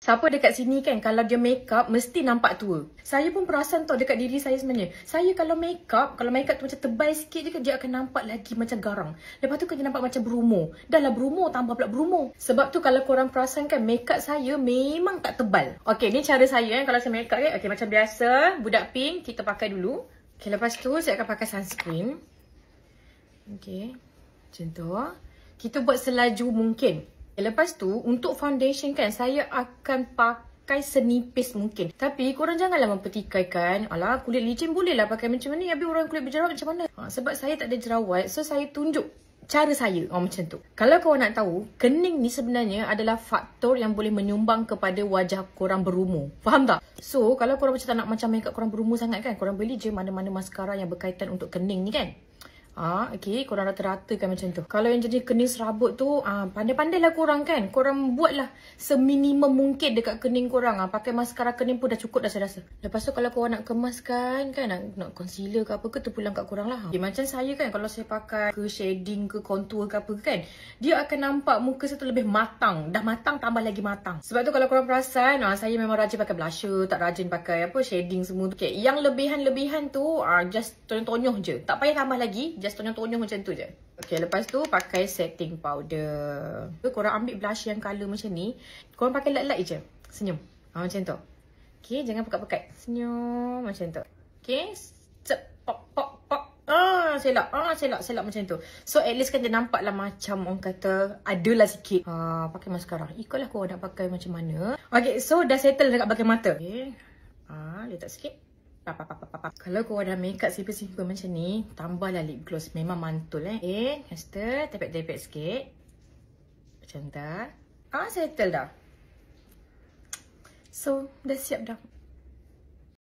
Siapa dekat sini kan, kalau dia make up, mesti nampak tua. Saya pun perasan tau dekat diri saya sebenarnya. Saya kalau make up tu macam tebal sikit je, dia akan nampak lagi macam garang. Lepas tu kan dia nampak macam berumur. Dah lah berumur, tambah pula berumur. Sebab tu kalau korang perasan kan, make up saya memang tak tebal. Okay, ni cara saya kalau saya make up kan. Okay, macam biasa, budak pink, kita pakai dulu. Okay, lepas tu saya akan pakai sunscreen. Okay, macam tu. Kita buat selaju mungkin. Lepas tu, untuk foundation kan, saya akan pakai senipis mungkin. Tapi, korang janganlah mempertikaikan. Alah, kulit licin bolehlah pakai macam ni. Habis orang kulit berjerawat macam mana? Sebab saya tak ada jerawat, so saya tunjuk cara saya. Macam tu. Kalau korang nak tahu, kening ni sebenarnya adalah faktor yang boleh menyumbang kepada wajah korang berumur. Faham tak? So, kalau korang macam tak nak macam makeup korang berumur sangat kan, korang beli je mana-mana maskara yang berkaitan untuk kening ni kan. Okay, korang rata-ratakan macam tu. Kalau yang jenis kening serabut tu, pandai-pandailah korang kan. Korang buatlah seminimum mungkin dekat kening korang. Pakai maskara kening pun dah cukup dah saya rasa. Lepas tu kalau korang nak kemaskan kan, nak concealer ke apa ke, terpulang kat korang lah. Okay, macam saya kan, kalau saya pakai ke shading ke contour ke apa kan, dia akan nampak muka saya tu lebih matang. Dah matang tambah lagi matang. Sebab tu kalau korang perasan, saya memang rajin pakai blusher, tak rajin pakai apa shading semua tu. Okay, yang lebihan-lebihan tu, just tonyoh-tonyoh je. Tak payah tambah lagi. Just tonyoh-tonyoh macam tu je. Okay, lepas tu pakai setting powder. Korang ambil blush yang colour macam ni. Korang pakai light-light je. Senyum. Macam tu. Okay, jangan pekat-pekat. Senyum macam tu. Okay. Cep, pop, pop, pop. Selak macam tu. So, at least kan dia nampak lah macam orang kata adalah sikit. Pakai maskara. Ikutlah korang nak pakai macam mana. Okay, so dah settle dekat bahagian mata. Okay. Letak sikit. Kalau korang dah make up simple-simple macam ni, tambahlah lip gloss. Memang mantul Master, tepek-tepek sikit. Macam tu. Settle dah. So, dah siap dah.